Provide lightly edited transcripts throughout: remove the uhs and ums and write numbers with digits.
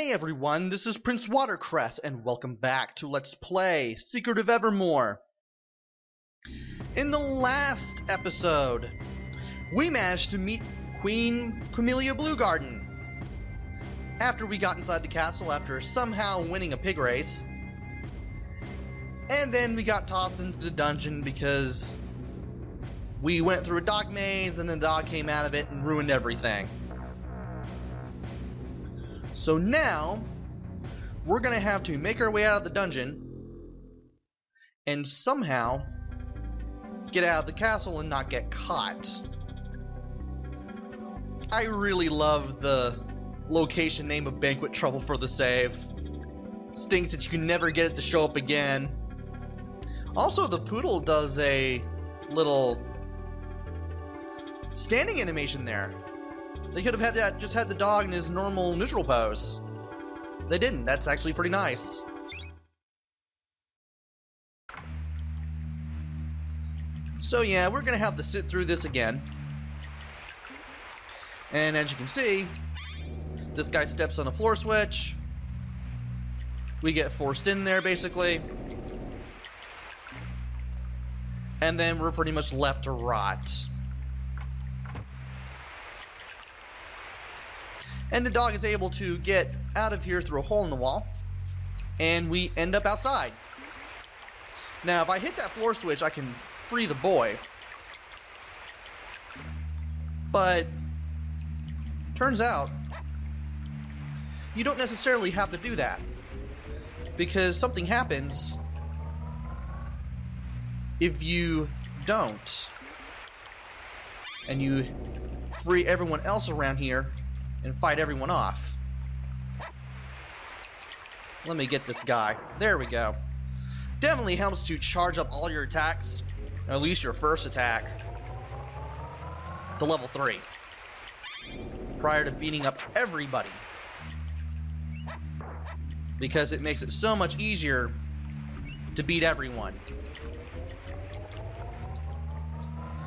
Hey everyone, this is Prince Watercress, and welcome back to Let's Play Secret of Evermore. In the last episode, we managed to meet Queen Camellia Bluegarden. After we got inside the castle after somehow winning a pig race. And then we got tossed into the dungeon because we went through a dog maze and the dog came out of it and ruined everything. So now, we're gonna have to make our way out of the dungeon and somehow get out of the castle and not get caught. I really love the location name of Banquet Trouble for the save. Stinks that you can never get it to show up again. Also, the poodle does a little standing animation there. They could have had that, just had the dog in his normal neutral pose. They didn't. That's actually pretty nice. So yeah, we're gonna have to sit through this again. And as you can see, this guy steps on a floor switch. We get forced in there, basically. And then we're pretty much left to rot. And the dog is able to get out of here through a hole in the wall. And we end up outside. Now, if I hit that floor switch, I can free the boy. But turns out you don't necessarily have to do that, because something happens if you don't, and you free everyone else around here and fight everyone off. Let me get this guy. There we go. Definitely helps to charge up all your attacks, or at least your first attack, to level 3 prior to beating up everybody, because it makes it so much easier to beat everyone.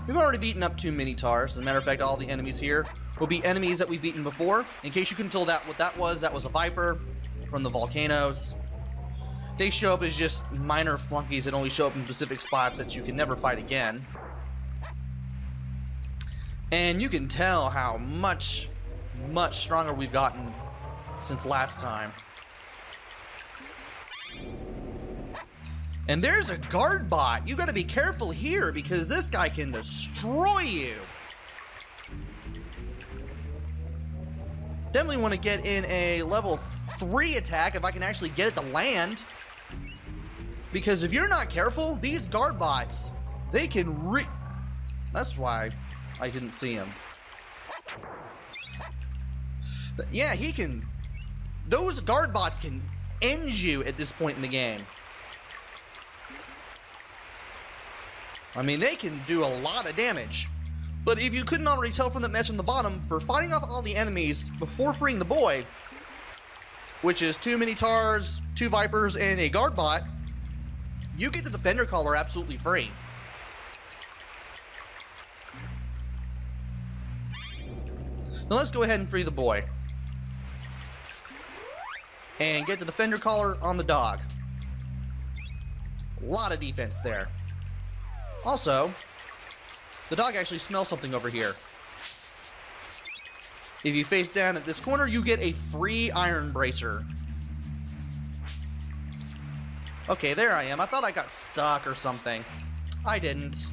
We've already beaten up 2 Minotaurs. As a matter of fact, all the enemies here will be enemies that we've beaten before. In case you couldn't tell what that was a Viper from the volcanoes. They show up as just minor flunkies that only show up in specific spots that you can never fight again. And you can tell how much stronger we've gotten since last time. And there's a guard bot. You gotta be careful here because this guy can destroy you. Definitely want to get in a level 3 attack if I can actually get it to land. Because if you're not careful, these guard bots, they can That's why I didn't see him. But yeah, he can... Those guard bots can end you at this point in the game. I mean, they can do a lot of damage. But if you couldn't already tell from the message on the bottom, for fighting off all the enemies before freeing the boy, which is 2 Minotaurs, 2 Vipers, and a guard bot, you get the Defender collar absolutely free. Now let's go ahead and free the boy. And get the Defender collar on the dog. A lot of defense there. Also, the dog actually smells something over here. If you face down at this corner, you get a free iron bracer. Okay, there I am. I thought I got stuck or something. I didn't.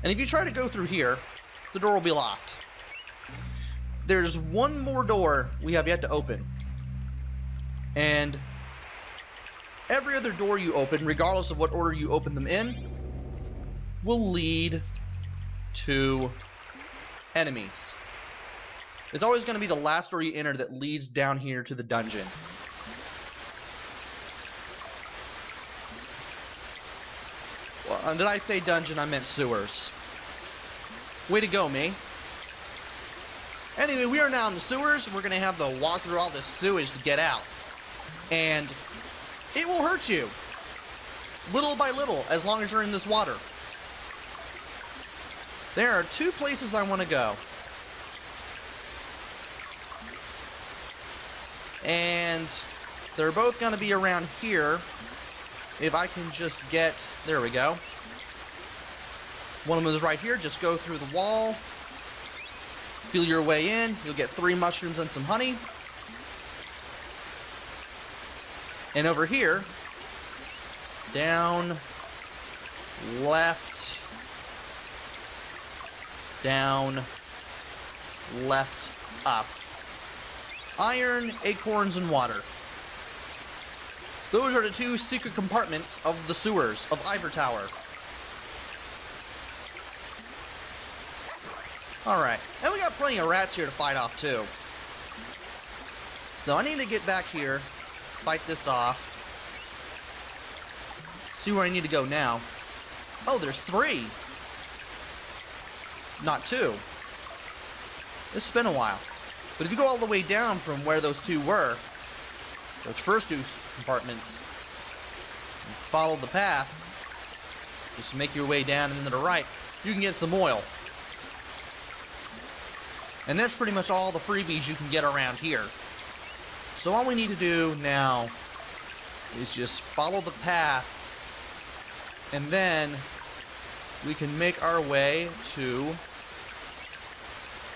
And if you try to go through here, the door will be locked. There's one more door we have yet to open. And every other door you open, regardless of what order you open them in, will lead to enemies. It's always going to be the last door you enter that leads down here to the dungeon. Well, and did I say dungeon? I meant sewers. Way to go, me. Anyway, we are now in the sewers. We're going to have to walk through all this sewage to get out. And it will hurt you. Little by little, as long as you're in this water. There are 2 places I want to go. And they're both going to be around here. If I can just get... There we go. One of them is right here. Just go through the wall. Feel your way in. You'll get 3 mushrooms and some honey. And over here, down, left, down, left, up. Iron, acorns, and water. Those are the 2 secret compartments of the sewers of Ivor Tower. Alright, and we got plenty of rats here to fight off too. So I need to get back here, fight this off. See where I need to go now. Oh, there's 3. Not 2. It's been a while. But if you go all the way down from where those 2 were, those first 2 compartments, and follow the path, just make your way down and then to the right, you can get some oil. And that's pretty much all the freebies you can get around here. So all we need to do now is just follow the path, and then we can make our way to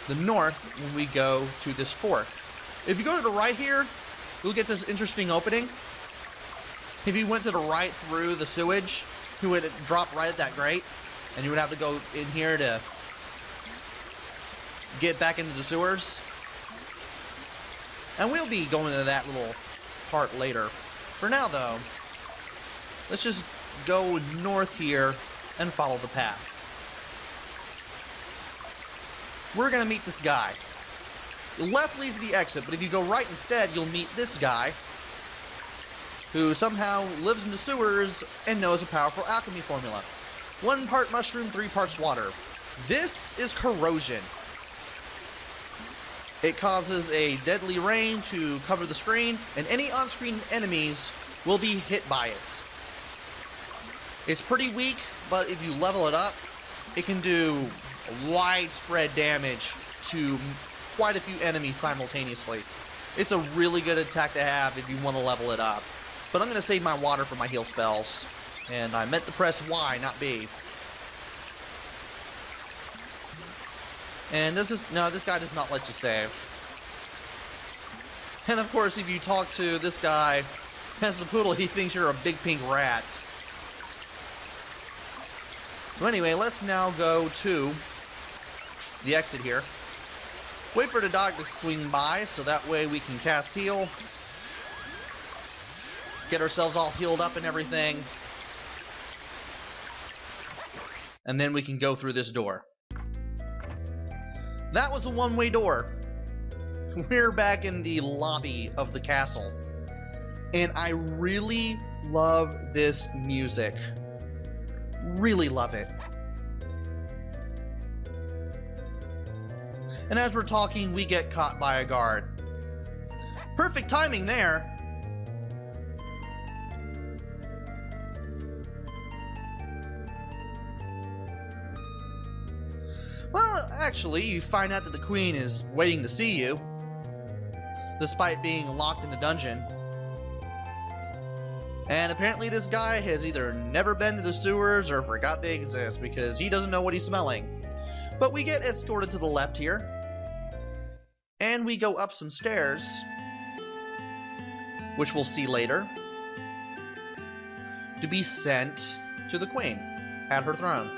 the north when we go to this fork. If you go to the right here, you'll get this interesting opening. If you went to the right through the sewage, you would drop right at that grate, and you would have to go in here to get back into the sewers. And we'll be going into that little part later. For now, though, let's just go north here and follow the path. We're gonna meet this guy. The left leads to the exit, but if you go right instead, you'll meet this guy who somehow lives in the sewers and knows a powerful alchemy formula. 1 part mushroom, 3 parts water. This is corrosion. It causes a deadly rain to cover the screen, and any on-screen enemies will be hit by it. It's pretty weak, but if you level it up, it can do widespread damage to quite a few enemies simultaneously. It's a really good attack to have if you want to level it up. But I'm going to save my water for my heal spells. And I meant to press Y, not B. And this guy does not let you save. And of course, if you talk to this guy as a poodle, he thinks you're a big pink rat. So anyway, let's now go to the exit here. Wait for the dog to swing by, so that way we can cast heal. Get ourselves all healed up and everything. And then we can go through this door. That was a one-way door. We're back in the lobby of the castle. And I really love this music. Really love it. And as we're talking, we get caught by a guard. Perfect timing there. Well, actually, you find out that the queen is waiting to see you, despite being locked in a dungeon. And apparently this guy has either never been to the sewers or forgot they exist, because he doesn't know what he's smelling. But we get escorted to the left here, and we go up some stairs, which we'll see later, to be sent to the queen at her throne.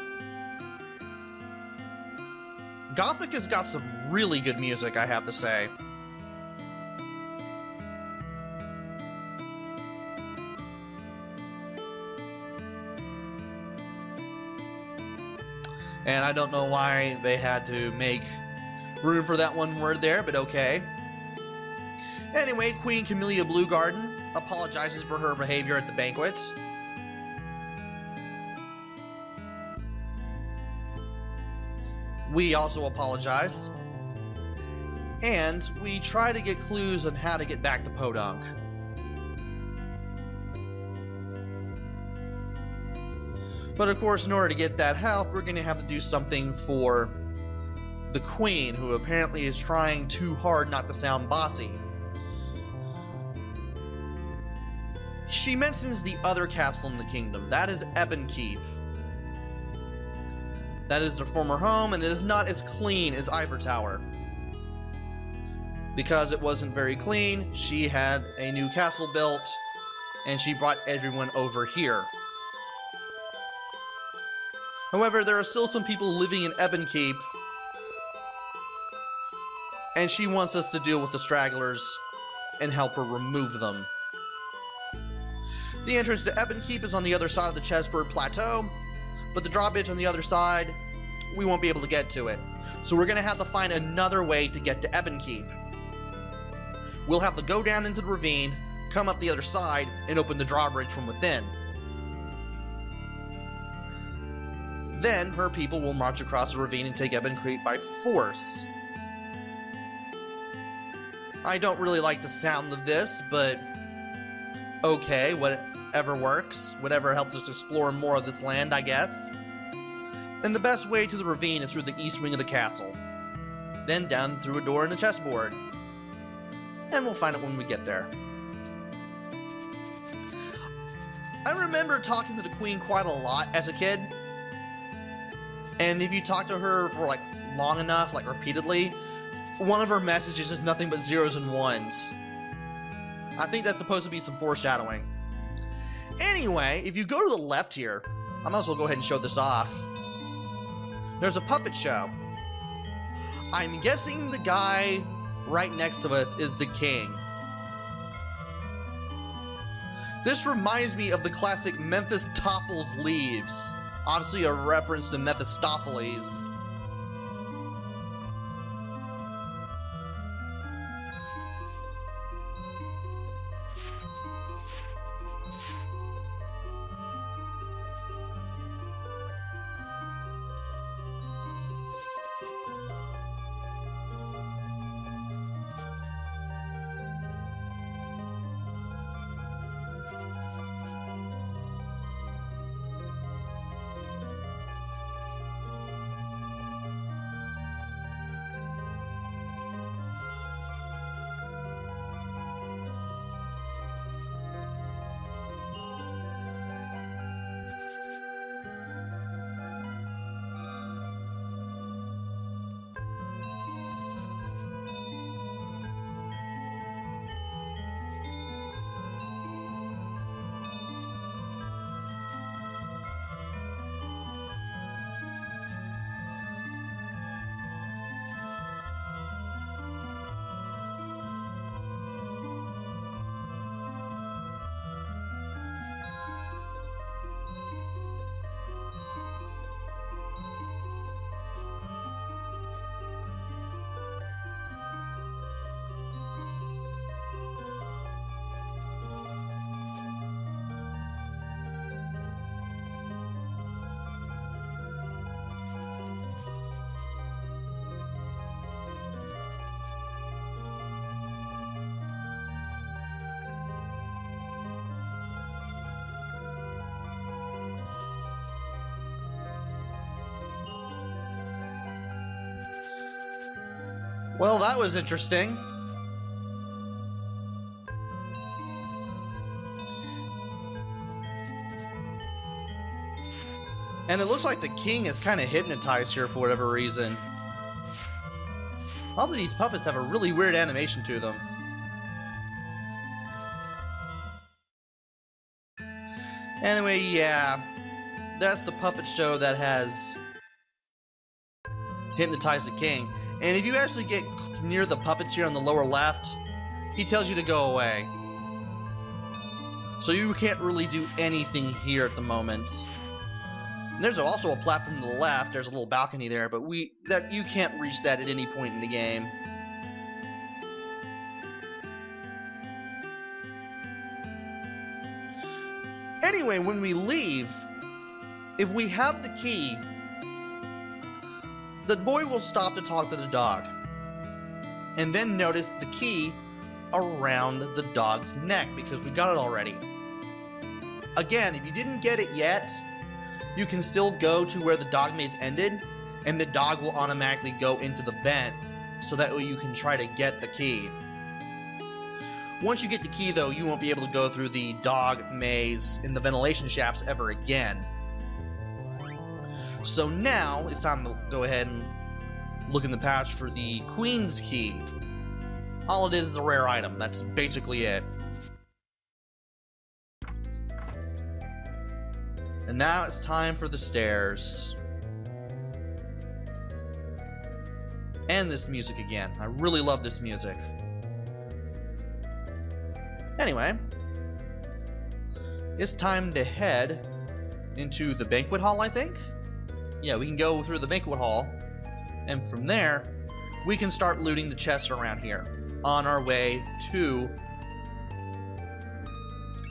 Gothic has got some really good music, I have to say. And I don't know why they had to make room for that one word there, but okay. Anyway, Queen Camellia Bluegarden apologizes for her behavior at the banquet. We also apologize. And we try to get clues on how to get back to Podunk. But of course, in order to get that help, we're going to have to do something for the queen, who apparently is trying too hard not to sound bossy. she mentions the other castle in the kingdom. That is Ebon Keep. That is their former home, and it is not as clean as Ivor Tower. Because it wasn't very clean, she had a new castle built, and she brought everyone over here. However, there are still some people living in Ebon Keep, and she wants us to deal with the stragglers and help her remove them. The entrance to Ebon Keep is on the other side of the Chessbird Plateau, but the drawbridge on the other side, we won't be able to get to it. So we're going to have to find another way to get to Ebon Keep. We'll have to go down into the ravine, come up the other side, and open the drawbridge from within. Then her people will march across the ravine and take Ebon Keep by force. I don't really like the sound of this, but okay, whatever works. Whatever helps us explore more of this land, I guess. And the best way to the ravine is through the east wing of the castle. Then down through a door in the chessboard. And we'll find it when we get there. I remember talking to the Queen quite a lot as a kid. And if you talk to her for like long enough, like repeatedly, one of her messages is nothing but zeros and ones. I think that's supposed to be some foreshadowing. Anyway, if you go to the left here, I might as well go ahead and show this off. There's a puppet show. I'm guessing the guy right next to us is the king. This reminds me of the classic Memphis Topples Leaves. Obviously a reference to Mephistopheles. Well, that was interesting. And it looks like the king is kind of hypnotized here for whatever reason. All of these puppets have a really weird animation to them. Anyway, yeah. That's the puppet show that has hypnotized the king. And if you actually get near the puppets here on the lower left, he tells you to go away. So you can't really do anything here at the moment. And there's also a platform to the left. There's a little balcony there, but you can't reach that at any point in the game. Anyway, when we leave, if we have the key, the boy will stop to talk to the dog, and then notice the key around the dog's neck, because we got it already. Again, if you didn't get it yet, you can still go to where the dog maze ended, and the dog will automatically go into the vent, so that way you can try to get the key. Once you get the key, though, you won't be able to go through the dog maze in the ventilation shafts ever again. So now it's time to go ahead and look in the pouch for the Queen's Key. All it is a rare item. That's basically it. And now it's time for the stairs. And this music again. I really love this music. Anyway, it's time to head into the banquet hall, I think? Yeah, we can go through the banquet hall, and from there, we can start looting the chests around here, on our way to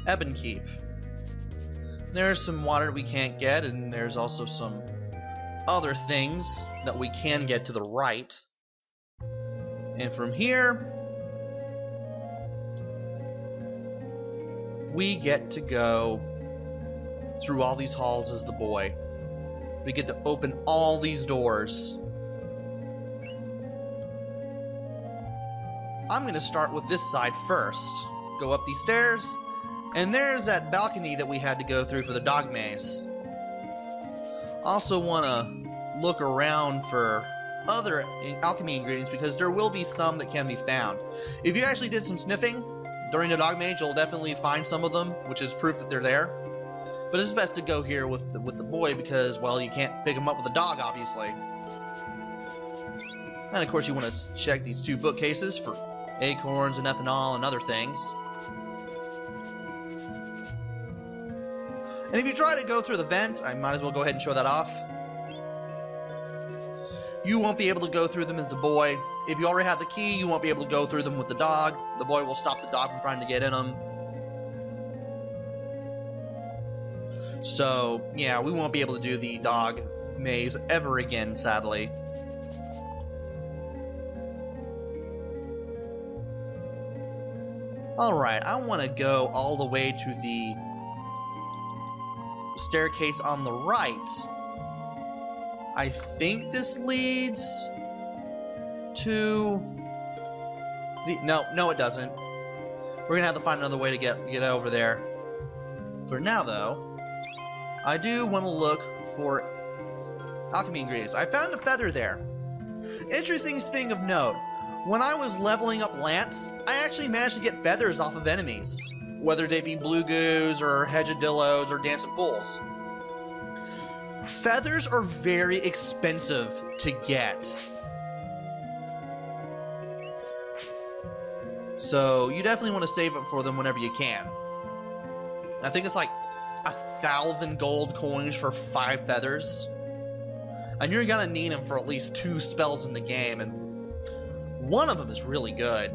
Ebonkeep. There's some water we can't get, and there's also some other things that we can get to the right. And from here, we get to go through all these halls as the boy. We get to open all these doors. I'm going to start with this side first. Go up these stairs, and there's that balcony that we had to go through for the dog maze. Also want to look around for other alchemy ingredients because there will be some that can be found. If you actually did some sniffing during the dog maze, you'll definitely find some of them, which is proof that they're there. But it's best to go here with the boy because, well, you can't pick him up with a dog, obviously. And of course, you want to check these two bookcases for acorns and ethanol and other things. And if you try to go through the vent, I might as well go ahead and show that off. You won't be able to go through them as the boy. If you already have the key, you won't be able to go through them with the dog. The boy will stop the dog from trying to get in them. So, yeah, we won't be able to do the dog maze ever again, sadly. Alright, I want to go all the way to the staircase on the right. I think this leads to the... No, it doesn't. We're gonna have to find another way to get over there. For now, though, I do want to look for alchemy ingredients. I found a feather there. Interesting thing of note. When I was leveling up Lance, I actually managed to get feathers off of enemies, whether they be Blue Goos or Hedgedillos or Dancing Fools. Feathers are very expensive to get. So you definitely want to save up for them whenever you can. I think it's like 1,000 gold coins for 5 feathers. And you're gonna need them for at least 2 spells in the game, and one of them is really good,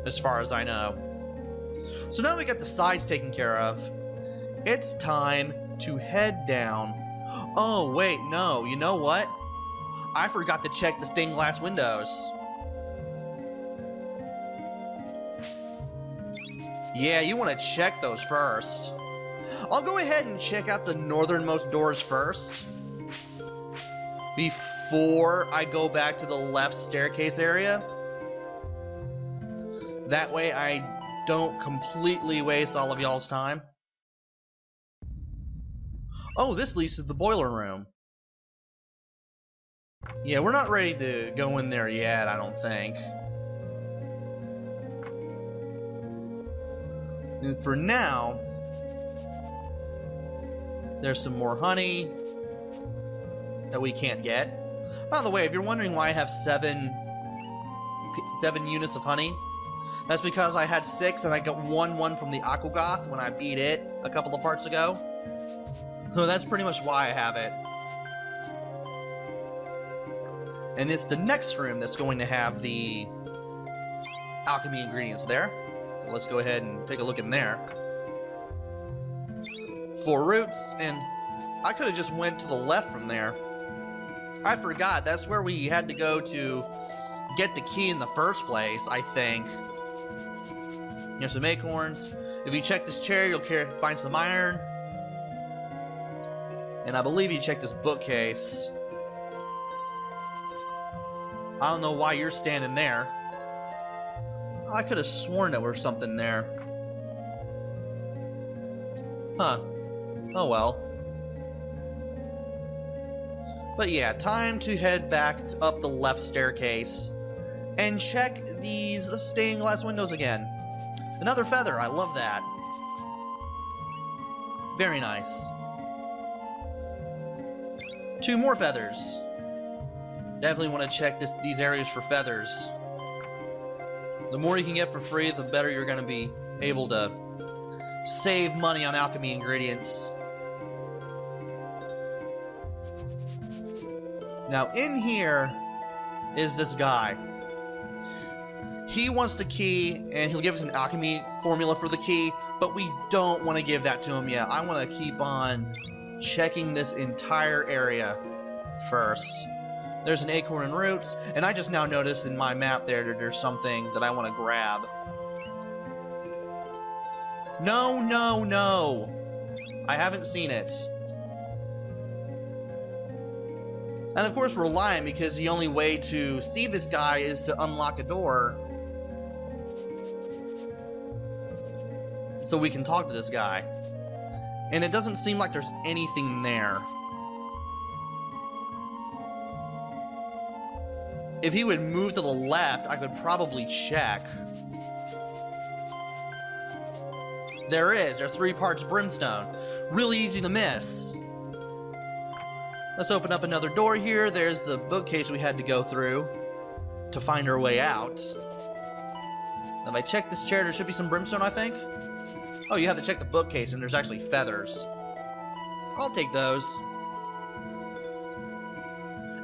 as far as I know. So now we got the sides taken care of. It's time to head down. Oh, wait, no. You know what? I forgot to check the stained glass windows. Yeah, you want to check those first. I'll go ahead and check out the northernmost doors first, before I go back to the left staircase area. That way I don't completely waste all of y'all's time. Oh, this leads to the boiler room. Yeah, we're not ready to go in there yet, I don't think. And for now, there's some more honey that we can't get. By the way, if you're wondering why I have 7 units of honey, that's because I had 6 and I got one from the Aquagoth when I beat it a couple of parts ago. So that's pretty much why I have it. And it's the next room that's going to have the alchemy ingredients there. So let's go ahead and take a look in there. 4 roots, and I could have just went to the left from there. I forgot, that's where we had to go to get the key in the first place, I think. Here's some acorns. If you check this chair, you'll find some iron. And I believe you check this bookcase. I don't know why you're standing there. I could have sworn there was something there. Huh. Oh well. But yeah, time to head back up the left staircase and check these stained glass windows again. Another feather, I love that. Very nice. 2 more feathers. Definitely want to check these areas for feathers. The more you can get for free, the better you're going to be able to save money on alchemy ingredients. Now in here is this guy. He wants the key, and he'll give us an alchemy formula for the key, but we don't want to give that to him yet. I want to keep on checking this entire area first. There's an acorn and roots, and I just now noticed in my map there that there's something that I want to grab. No, no, no! I haven't seen it. And of course we're lying, because the only way to see this guy is to unlock a door so we can talk to this guy. And it doesn't seem like there's anything there. If he would move to the left, I could probably check. There is. There are 3 parts brimstone. Really easy to miss. Let's open up another door here. There's the bookcase we had to go through to find our way out. If I check this chair, there should be some brimstone, I think. Oh, you have to check the bookcase, and there's actually feathers. I'll take those.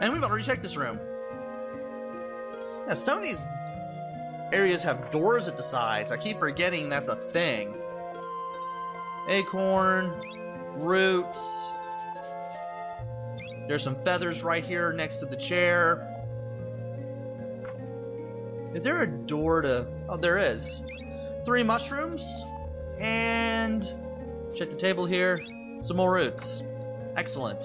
And we've already checked this room. Yeah, some of these areas have doors at the sides. I keep forgetting that's a thing. Acorn, roots. There's some feathers right here next to the chair. Is there a door to... Oh, there is. 3 mushrooms. And... check the table here. Some more roots. Excellent.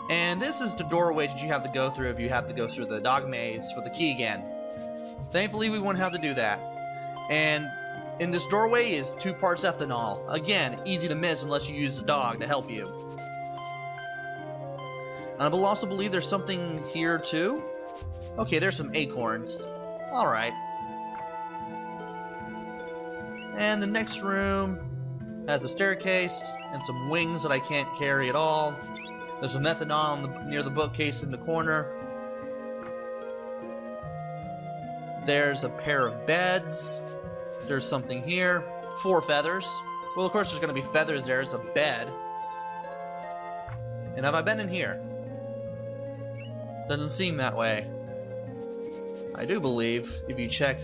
And this is the doorway that you have to go through if you have to go through the dog maze for the key again. Thankfully, we won't have to do that. And in this doorway is 2 parts ethanol. Again, easy to miss unless you use the dog to help you. And I will also believe there's something here too. Okay, there's some acorns. Alright. And the next room has a staircase and some wings that I can't carry at all. There's some methanol near the bookcase in the corner. There's a pair of beds. There's something here. 4 feathers. Well, of course there's going to be feathers there. It's a bed. And have I been in here? Doesn't seem that way. I do believe, if you check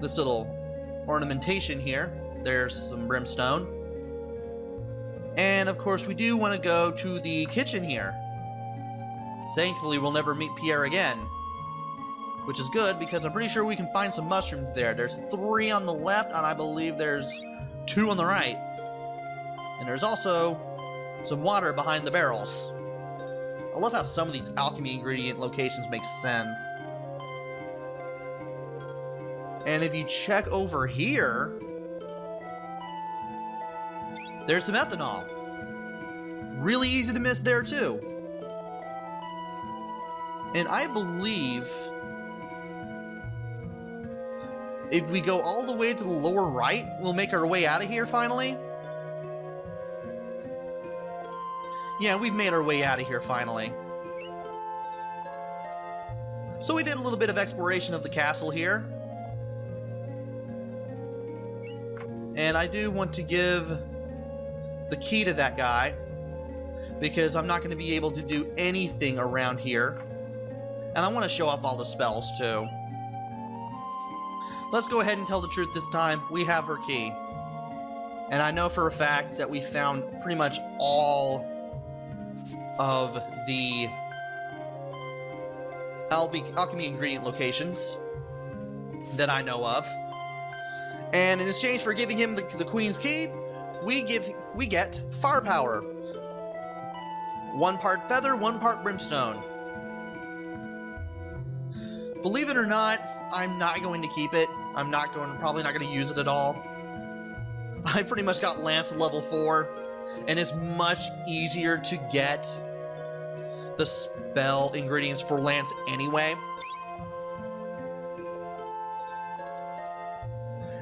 this little ornamentation here, there's some brimstone. And of course we do want to go to the kitchen here. Thankfully we'll never meet Pierre again. Which is good, because I'm pretty sure we can find some mushrooms there. There's 3 on the left, and I believe there's 2 on the right. And there's also some water behind the barrels. I love how some of these alchemy ingredient locations make sense. And if you check over here, there's some ethanol. Really easy to miss there too. And I believe if we go all the way to the lower right, we'll make our way out of here finally. Yeah, we've made our way out of here finally. So we did a little bit of exploration of the castle here. And I do want to give the key to that guy, because I'm not going to be able to do anything around here. And I want to show off all the spells too. Let's go ahead and tell the truth this time. We have her key. And I know for a fact that we found pretty much all of the alchemy ingredient locations that I know of. And in exchange for giving him the Queen's Key, we get firepower. 1 part feather, 1 part brimstone. Believe it or not, I'm not going to keep it. Probably not going to use it at all. I pretty much got Lance level 4, and it's much easier to get the spell ingredients for Lance anyway.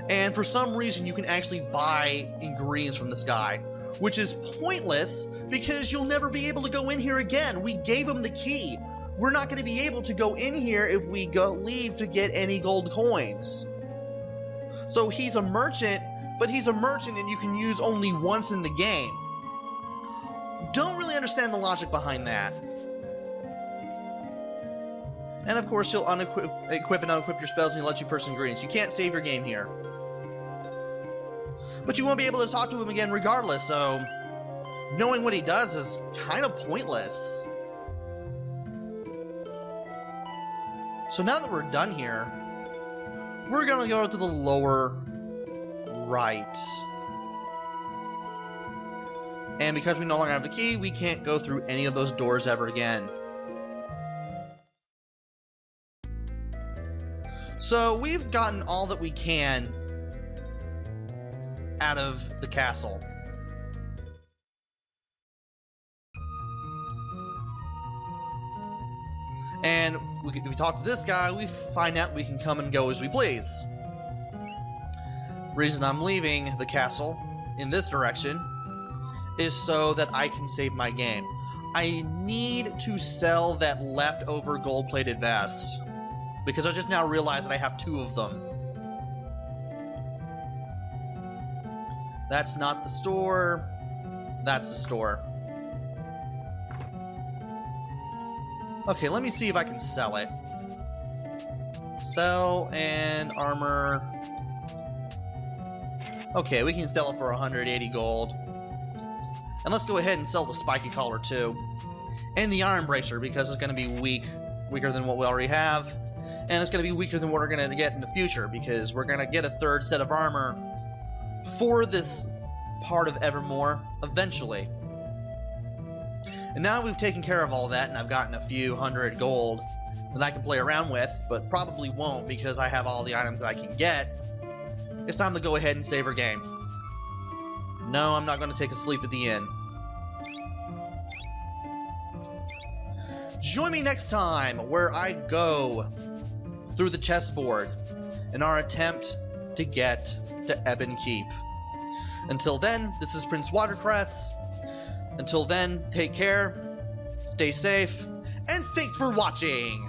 And for some reason, you can actually buy ingredients from this guy, which is pointless because you'll never be able to go in here again. We gave him the key. We're not going to be able to go in here if we leave to get any gold coins. So he's a merchant, but he's a merchant and you can use only once in the game. Don't really understand the logic behind that. And of course, he'll equip and unequip your spells and he'll let you purchase ingredients. You can't save your game here. But you won't be able to talk to him again regardless, so knowing what he does is kind of pointless. So now that we're done here, we're gonna go to the lower right. And because we no longer have the key, we can't go through any of those doors ever again. So we've gotten all that we can out of the castle. And if we talk to this guy, we find out we can come and go as we please. Reason I'm leaving the castle in this direction is so that I can save my game. I need to sell that leftover gold-plated vest because I just now realized that I have 2 of them. That's not the store. That's the store. Okay, let me see if I can sell it. Sell and armor. Okay, we can sell it for 180 gold. And let's go ahead and sell the spiky collar too. And the iron bracer because it's going to be weaker than what we already have. And it's going to be weaker than what we're going to get in the future because we're going to get a 3rd set of armor for this part of Evermore eventually. And now we've taken care of all that and I've gotten a few 100 gold that I can play around with, but probably won't because I have all the items I can get. It's time to go ahead and save our game. No, I'm not going to take a sleep at the inn. Join me next time where I go through the chessboard in our attempt to get to Ebon Keep. Until then, this is Prince Watercress. Until then, take care, stay safe, and thanks for watching!